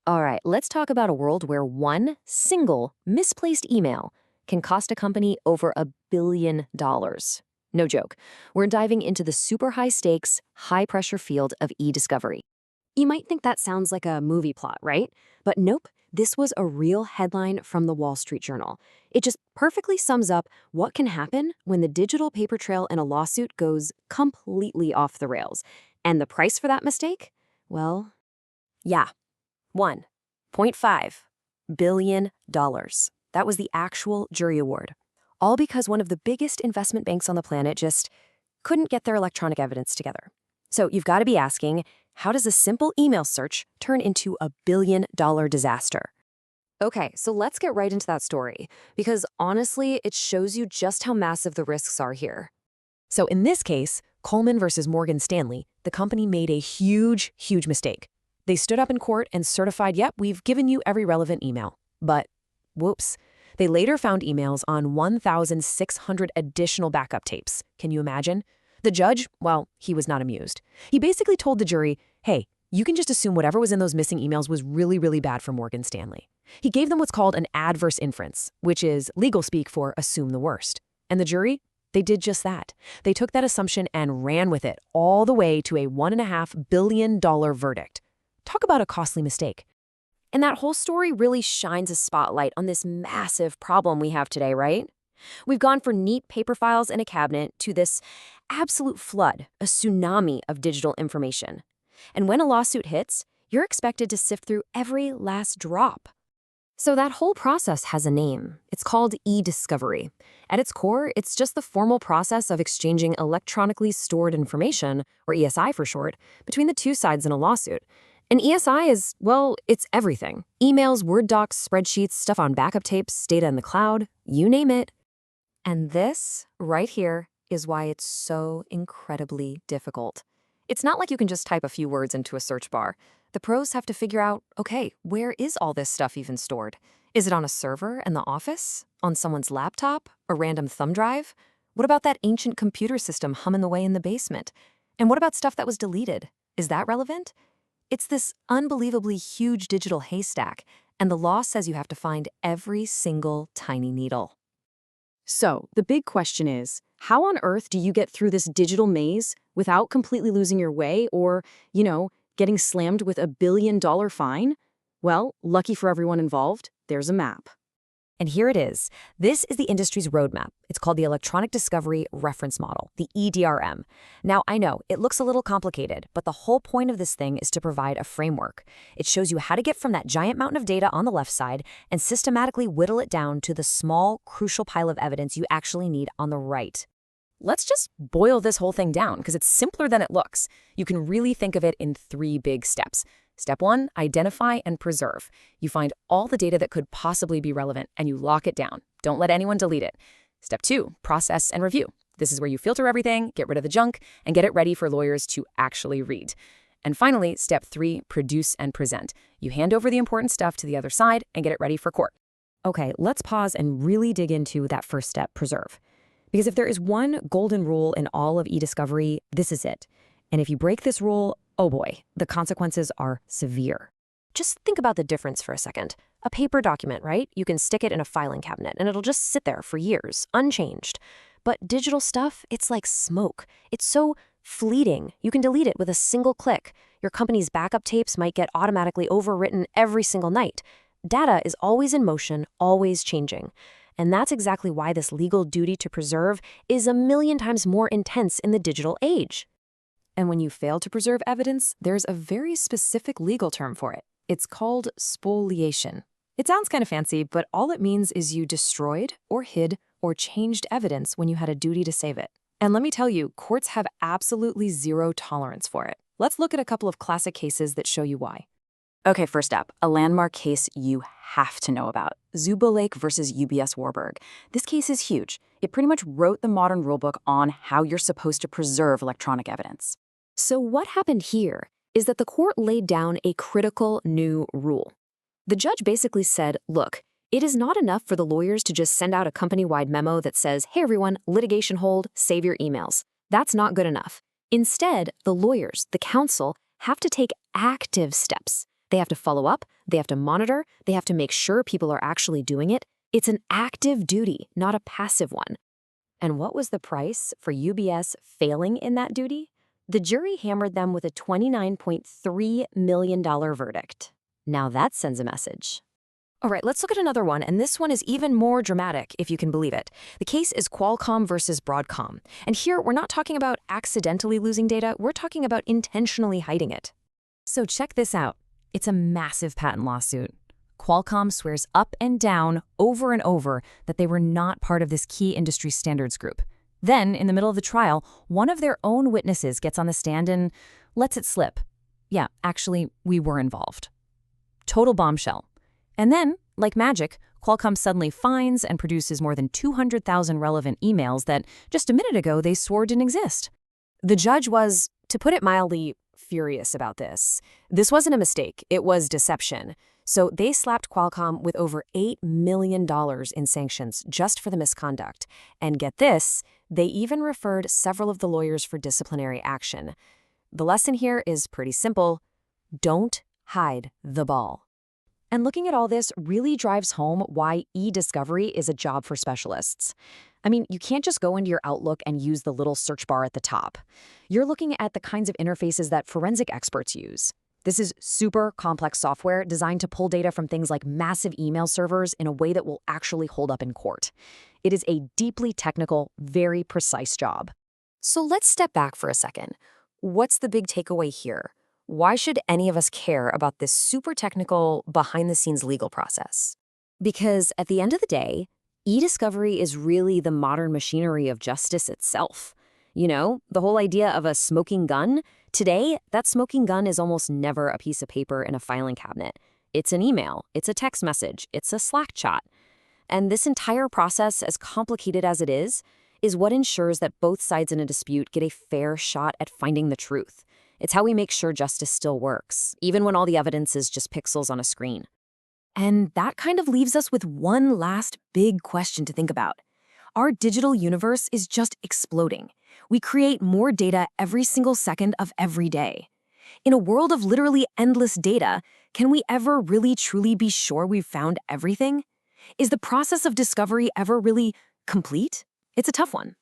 All right, let's talk about a world where one single misplaced email can cost a company over $1 billion. No joke. We're diving into the super high stakes, high pressure field of e-discovery. You might think that sounds like a movie plot, right? But nope, this was a real headline from the Wall Street Journal. It just perfectly sums up what can happen when the digital paper trail in a lawsuit goes completely off the rails. And the price for that mistake? Well, Yeah, $1.5 billion. That was the actual jury award. All because one of the biggest investment banks on the planet just couldn't get their electronic evidence together. So you've got to be asking, how does a simple email search turn into a billion-dollar disaster? Okay, so let's get right into that story, because honestly, it shows you just how massive the risks are here. So in this case, Coleman versus Morgan Stanley, the company made a huge, huge mistake. They stood up in court and certified, yep, we've given you every relevant email. But, whoops, they later found emails on 1,600 additional backup tapes. Can you imagine? The judge, well, he was not amused. He basically told the jury, hey, you can just assume whatever was in those missing emails was really, really bad for Morgan Stanley. He gave them what's called an adverse inference, which is legal speak for assume the worst. And the jury, they did just that. They took that assumption and ran with it all the way to a $1.5 billion verdict. Talk about a costly mistake. And that whole story really shines a spotlight on this massive problem we have today, right? We've gone from neat paper files in a cabinet to this absolute flood, a tsunami of digital information. And when a lawsuit hits, you're expected to sift through every last drop. So that whole process has a name. It's called e-discovery. At its core, it's just the formal process of exchanging electronically stored information, or ESI for short, between the two sides in a lawsuit. And ESI is, well, it's everything. Emails, Word docs, spreadsheets, stuff on backup tapes, data in the cloud, you name it. And this, right here, is why it's so incredibly difficult. It's not like you can just type a few words into a search bar. The pros have to figure out, okay, where is all this stuff even stored? Is it on a server in the office? On someone's laptop? A random thumb drive? What about that ancient computer system humming away in the basement? And what about stuff that was deleted? Is that relevant? It's this unbelievably huge digital haystack, and the law says you have to find every single tiny needle. so the big question is, how on earth do you get through this digital maze without completely losing your way or, getting slammed with $1 billion fine? Well, lucky for everyone involved, there's a map. And here it is. This is the industry's roadmap. It's called the Electronic Discovery Reference Model, the EDRM. Now, I know, it looks a little complicated, but the whole point of this thing is to provide a framework. It shows you how to get from that giant mountain of data on the left side and systematically whittle it down to the small, crucial pile of evidence you actually need on the right. Let's just boil this whole thing down, because it's simpler than it looks. You can really think of it in 3 big steps. Step 1, identify and preserve. You find all the data that could possibly be relevant, and you lock it down. Don't let anyone delete it. Step 2, process and review. This is where you filter everything, get rid of the junk, and get it ready for lawyers to actually read. And finally, step 3, produce and present. You hand over the important stuff to the other side and get it ready for court. Okay, let's pause and really dig into that first step, preserve. Because if there is one golden rule in all of e-discovery, this is it. And if you break this rule, oh boy, the consequences are severe. Just think about the difference for a second. A paper document, right? You can stick it in a filing cabinet and it'll just sit there for years, unchanged. But digital stuff, it's like smoke. It's so fleeting. You can delete it with a single click. Your company's backup tapes might get automatically overwritten every single night. Data is always in motion, always changing. And that's exactly why this legal duty to preserve is 1,000,000 times more intense in the digital age. And when you fail to preserve evidence, there's a very specific legal term for it. It's called spoliation. It sounds kind of fancy, but all it means is you destroyed or hid or changed evidence when you had a duty to save it. And let me tell you, courts have absolutely zero tolerance for it. Let's look at a couple of classic cases that show you why. Okay, first up, a landmark case you have to know about. Zuba Lake versus UBS Warburg. This case is huge. It pretty much wrote the modern rulebook on how you're supposed to preserve electronic evidence. So what happened here is that the court laid down a critical new rule. The judge basically said, look, it is not enough for the lawyers to just send out a company-wide memo that says, hey everyone, litigation hold, save your emails. That's not good enough. Instead, the lawyers, the counsel, have to take active steps. They have to follow up, they have to monitor, they have to make sure people are actually doing it. It's an active duty, not a passive one. And what was the price for UBS failing in that duty? The jury hammered them with a $29.3 million verdict. Now that sends a message. All right, let's look at another one, and this one is even more dramatic, if you can believe it. The case is Qualcomm versus Broadcom. And here, we're not talking about accidentally losing data, we're talking about intentionally hiding it. So check this out. It's a massive patent lawsuit. Qualcomm swears up and down, over and over, that they were not part of this key industry standards group. Then, in the middle of the trial, one of their own witnesses gets on the stand and lets it slip. Yeah, actually, we were involved. Total bombshell. And then, like magic, Qualcomm suddenly finds and produces more than 200,000 relevant emails that, just a minute ago, they swore didn't exist. The judge was, to put it mildly, furious about this. This wasn't a mistake, it was deception. So they slapped Qualcomm with over $8 million in sanctions just for the misconduct. And get this, they even referred several of the lawyers for disciplinary action. The lesson here is pretty simple. Don't hide the ball. And looking at all this really drives home why e-discovery is a job for specialists. I mean, you can't just go into your Outlook and use the little search bar at the top. You're looking at the kinds of interfaces that forensic experts use. This is super complex software designed to pull data from things like massive email servers in a way that will actually hold up in court. It is a deeply technical, very precise job. So let's step back for a second. What's the big takeaway here? Why should any of us care about this super technical, behind-the-scenes legal process? Because at the end of the day, e-discovery is really the modern machinery of justice itself. You know, the whole idea of a smoking gun? Today, that smoking gun is almost never a piece of paper in a filing cabinet. It's an email, it's a text message, it's a Slack chat. And this entire process, as complicated as it is what ensures that both sides in a dispute get a fair shot at finding the truth. It's how we make sure justice still works, even when all the evidence is just pixels on a screen. And that kind of leaves us with one last big question to think about. Our digital universe is just exploding. We create more data every single second of every day. In a world of literally endless data, can we ever really truly be sure we've found everything? Is the process of discovery ever really complete? It's a tough one.